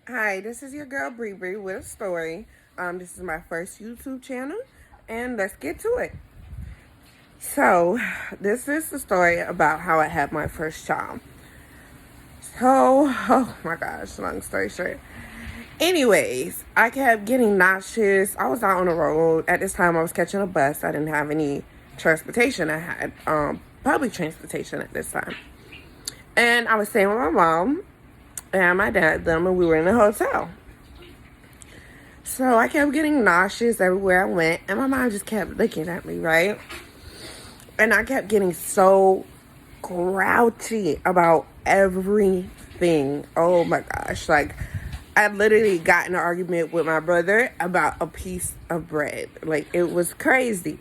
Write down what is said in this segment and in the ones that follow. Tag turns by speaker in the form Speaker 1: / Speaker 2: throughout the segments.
Speaker 1: Hi, this is your girl Bree Bree with a story. This is my first YouTube channel, and let's get to it. So, this is the story about how I had my first child. Oh my gosh, long story short. Anyways, I kept getting nauseous. I was out on the road. At this time, I was catching a bus. I didn't have any transportation. I had public transportation at this time. And I was staying with my mom and my dad, them, and we were in a hotel. So I kept getting nauseous everywhere I went, and my mom just kept looking at me, right? And I kept getting so grouchy about everything. Oh my gosh. Like, I literally got in an argument with my brother about a piece of bread. Like, it was crazy.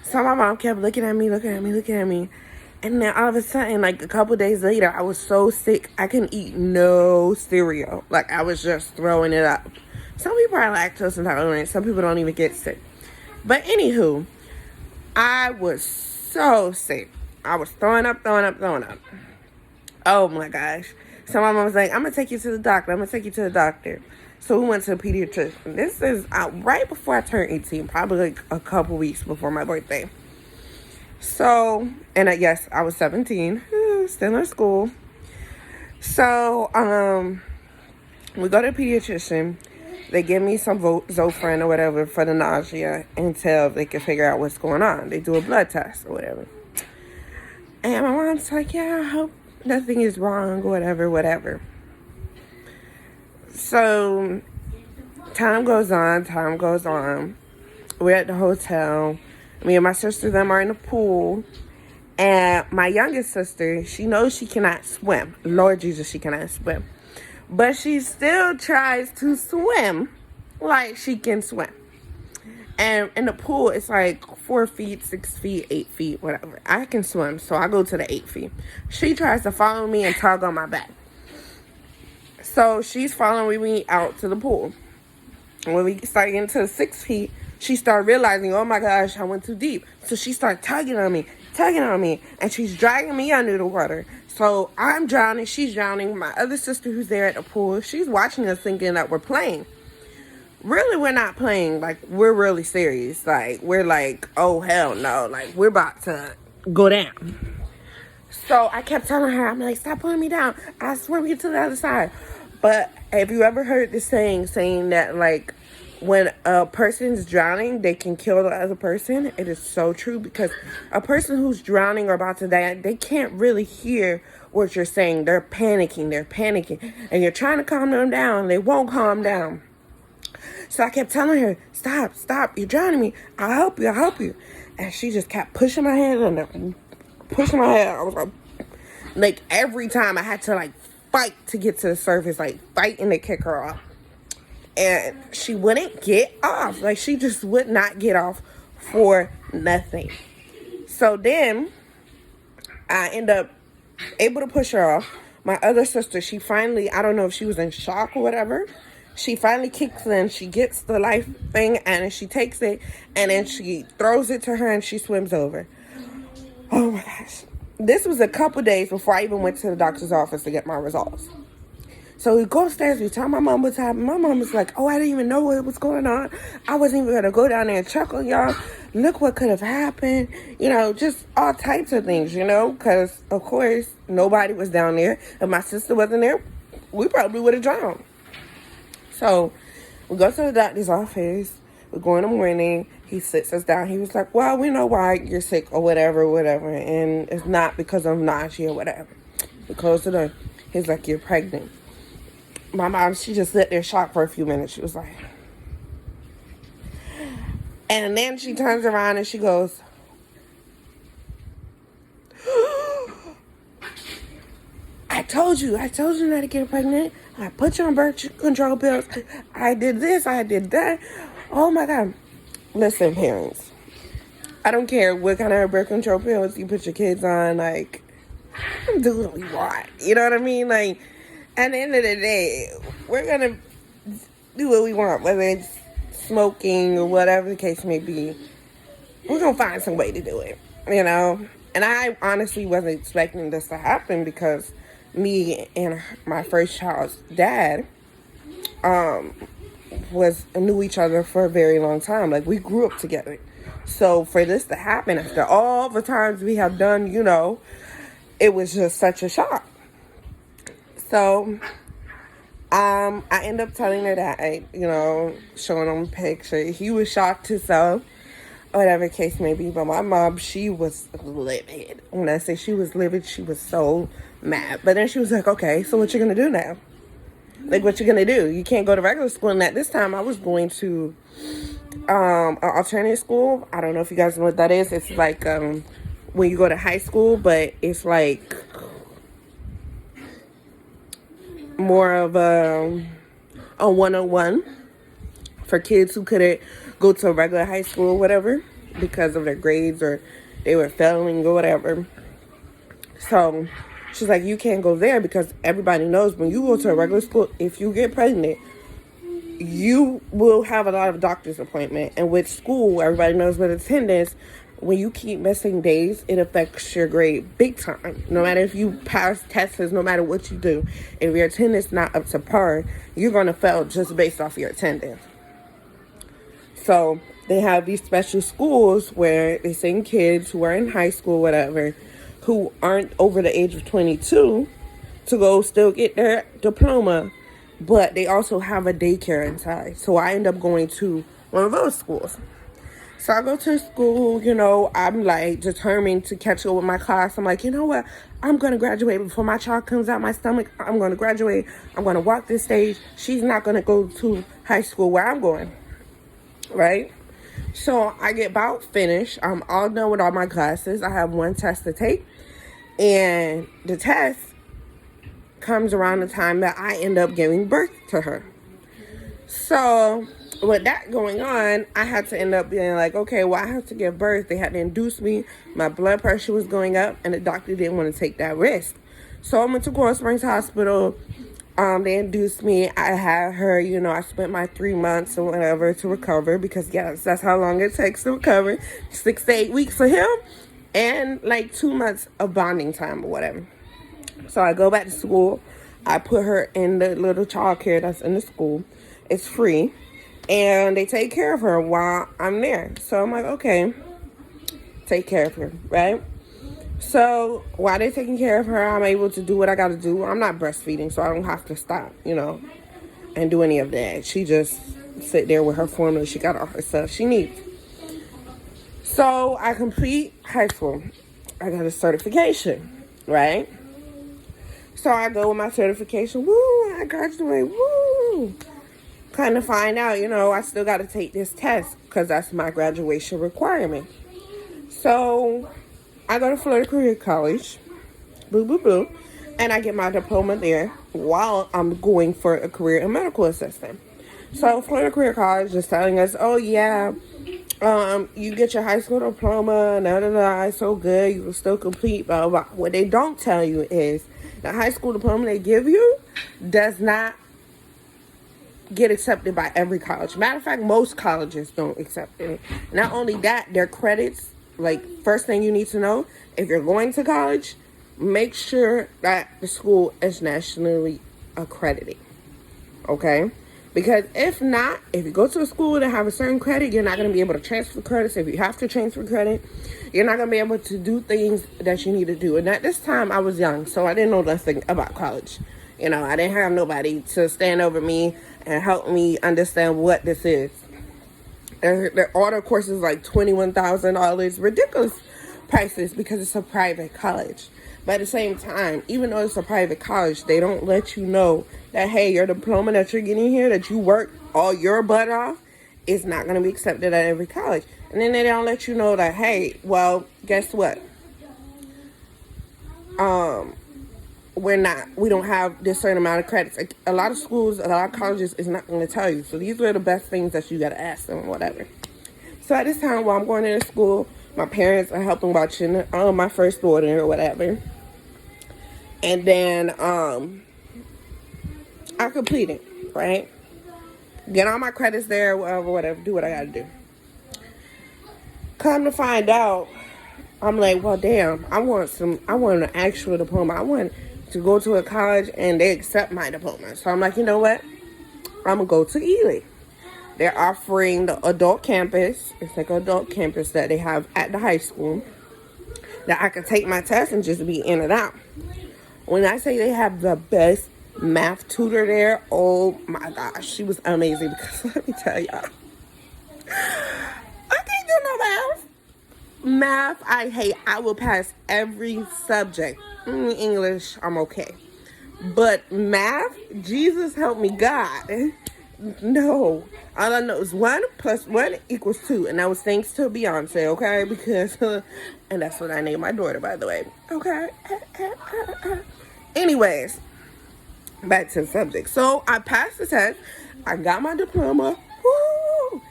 Speaker 1: So my mom kept looking at me. And then all of a sudden, like a couple days later, I was so sick, I couldn't eat no cereal. Like, I was just throwing it up. Some people are lactose intolerant. Some people don't even get sick. But anywho, I was so sick. I was throwing up. Oh my gosh. So my mom was like, I'm going to take you to the doctor. So we went to a pediatrician. This is right before I turned 18, probably like a couple weeks before my birthday. So, and yes, I was 17, still in school. So, we go to the pediatrician. They give me some Zofran or whatever for the nausea until they can figure out what's going on. They do a blood test or whatever. And my mom's like, yeah, I hope nothing is wrong, whatever. So, time goes on. We're at the hotel. Me and my sister, them are in the pool. And my youngest sister, she knows she cannot swim. Lord Jesus, she cannot swim. But she still tries to swim like she can swim. And in the pool, it's like 4 feet, 6 feet, 8 feet, whatever. I can swim, so I go to the 8 feet. She tries to follow me and tug on my back. So she's following me out to the pool. When we start getting to the 6 feet, she started realizing, oh my gosh, I went too deep. So she started tugging on me, and she's dragging me under the water. So I'm drowning, she's drowning. My other sister who's there at the pool, she's watching us thinking that we're playing. Really, we're not playing. Like, we're really serious. Like, we're like, oh, hell no. Like, we're about to go down. So I kept telling her, I'm like, stop pulling me down. I swim you to the other side. But have you ever heard this saying that, like, when a person's drowning, they can kill the other person? It is so true, because a person who's drowning or about to die, they can't really hear what you're saying. They're panicking. And you're trying to calm them down. They won't calm down. So I kept telling her, stop, you're drowning me. I'll help you. And she just kept pushing my head under. I was like, every time I had to, like, fight to get to the surface, like, fighting to kick her off. And she wouldn't get off. Like, she just would not get off for nothing. So then I end up able to push her off. My other sister, she finally, I don't know if she was in shock or whatever, she finally kicks in. She gets the life thing, and she takes it, and then she throws it to her, and she swims over. Oh my gosh. This was a couple days before I even went to the doctor's office to get my results. So we go upstairs, we tell my mom what's happening. My mom was like, oh, I didn't even know what was going on. I wasn't even going to go down there and check on y'all. Look what could have happened. You know, just all types of things, you know, because, of course, nobody was down there. If my sister wasn't there, we probably would have drowned. So we go to the doctor's office. We go in the morning. He sits us down. He was like, well, we know why you're sick or whatever. And it's not because of nausea or whatever. We close the door. He's like, you're pregnant. My mom, she just sat there shocked for a few minutes. She was like, and then she turns around and she goes, I told you not to get pregnant. I put you on birth control pills. I did this, I did that. Oh my God. Listen, parents, I don't care what kind of birth control pills you put your kids on. Like, do what we want. You know what I mean? Like, at the end of the day, we're going to do what we want, whether it's smoking or whatever the case may be. We're going to find some way to do it, you know? And I honestly wasn't expecting this to happen, because me and my first child's dad knew each other for a very long time. Like, we grew up together. So for this to happen after all the times we have done, it was just such a shock. So I end up telling her that, showing him a picture. He was shocked himself, whatever case may be. But my mom, she was livid. When I say she was livid, she was so mad. But then she was like, okay, so what you gonna do now? Like, what you gonna do? You can't go to regular school. And at this time, I was going to an alternative school. I don't know if you guys know what that is. It's like when you go to high school, but it's like more of a 101 for kids who couldn't go to a regular high school or whatever because of their grades or they were failing or whatever. So she's like, you can't go there because everybody knows when you go to a regular school, if you get pregnant, you will have a lot of doctor's appointment. And with school, everybody knows with attendance, when you keep missing days, it affects your grade big time. No matter if you pass tests, no matter what you do, if your attendance not up to par, you're going to fail just based off your attendance. So they have these special schools where they send kids who are in high school, whatever, who aren't over the age of 22 to go still get their diploma, but they also have a daycare inside. So I end up going to one of those schools. So I go to school, I'm like determined to catch up with my class. I'm like, you know what? I'm going to graduate before my child comes out my stomach. I'm going to graduate. I'm going to walk this stage. She's not going to go to high school where I'm going. Right? So I get about finished. I'm all done with all my classes. I have one test to take. And the test comes around the time that I end up giving birth to her. So with that going on, I had to end up being like, okay, well, I have to give birth. They had to induce me. My blood pressure was going up, and the doctor didn't want to take that risk. So I went to Coral Springs Hospital. They induced me. I had her, I spent my 3 months or whatever to recover because, yes, that's how long it takes to recover. 6 to 8 weeks for him and like 2 months of bonding time or whatever. So I go back to school. I put her in the little child care that's in the school. It's free. And they take care of her while I'm there. So I'm like, okay, take care of her, right? So while they're taking care of her, I'm able to do what I got to do. I'm not breastfeeding, so I don't have to stop, and do any of that. She just sit there with her formula. She got all her stuff she needs. So I complete high school. I got a certification, right? So I go with my certification. Woo, I graduate. Woo. Kind of find out, I still got to take this test because that's my graduation requirement. So I go to Florida Career College, boo, boo, boo, and I get my diploma there while I'm going for a career in medical assistant. So Florida Career College is telling us, oh, yeah, you get your high school diploma, it's so good, you will still complete, blah, blah, blah. What they don't tell you is the high school diploma they give you does not get accepted by every college. Matter of fact, most colleges don't accept it. Not only that, their credits, like, first thing you need to know, if you're going to college, make sure that the school is nationally accredited. Okay? Because if not, if you go to a school that have a certain credit, you're not going to be able to transfer credits. If you have to transfer credit, you're not going to be able to do things that you need to do. And at this time, I was young, so I didn't know nothing about college. I didn't have nobody to stand over me and help me understand what this is. All the courses like $21,000, ridiculous prices because it's a private college. But at the same time, even though it's a private college, they don't let you know that, hey, your diploma that you're getting here, that you worked all your butt off, is not going to be accepted at every college. And then they don't let you know that, hey, well, guess what? We don't have this certain amount of credits. A lot of schools, a lot of colleges is not going to tell you. So these are the best things that you got to ask them, whatever. So at this time, while I'm going into school, my parents are helping watching my first daughter or whatever. And then I complete it, right? Get all my credits there, whatever, do what I got to do. Come to find out, I'm like, well, damn, I want an actual diploma. I want to go to a college and they accept my diploma. So I'm like, you know what? I'm going to go to Ely. They're offering the adult campus. It's like an adult campus that they have at the high school, that I could take my test and just be in and out. When I say they have the best math tutor there, oh my gosh, she was amazing. Because let me tell y'all, I can't do no math. Math, I hate. I will pass every subject. English, I'm okay. But math, Jesus help me God. No. All I know is 1 + 1 = 2. And that was thanks to Beyonce, okay? Because, and that's what I named my daughter, by the way. Okay? Anyways, back to the subject. So, I passed the test. I got my diploma. Woo!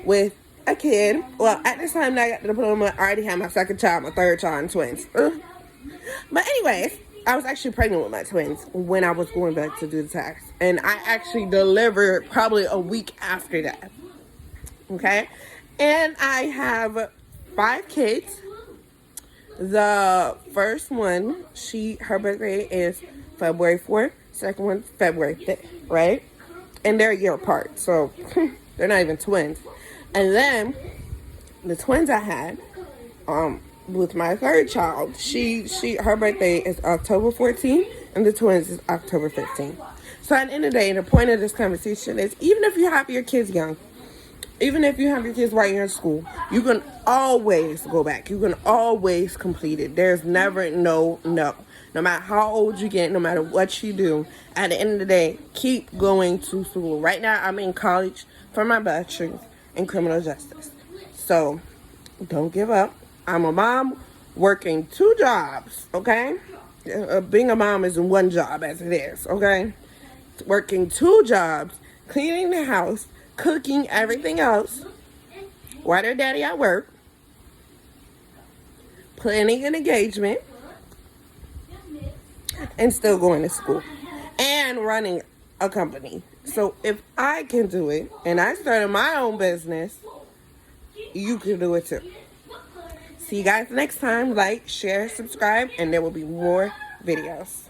Speaker 1: With a kid. Well, at this time that I got the diploma, I already had my second child, my third child, and twins. But anyways, I was actually pregnant with my twins when I was going back to do the test. And I actually delivered probably a week after that. Okay? And I have 5 kids. The first one, her birthday is February 4th. Second one, February 5th, right? And they're a year apart. So, they're not even twins. And then, the twins I had, with my third child, her birthday is October 14th, and the twins is October 15th. So at the end of the day, the point of this conversation is, even if you have your kids young, even if you have your kids while you're in school, you can always go back. You can always complete it. There's never no. No matter how old you get, no matter what you do, at the end of the day, keep going to school. Right now, I'm in college for my bachelor's in criminal justice. So don't give up. I'm a mom working 2 jobs, okay? Being a mom isn't one job as it is, okay? Working 2 jobs, cleaning the house, cooking, everything else, while their daddy at work, planning an engagement, and still going to school, and running a company. So if I can do it, and I started my own business, you can do it too. See you guys next time. Like, share, subscribe, and there will be more videos.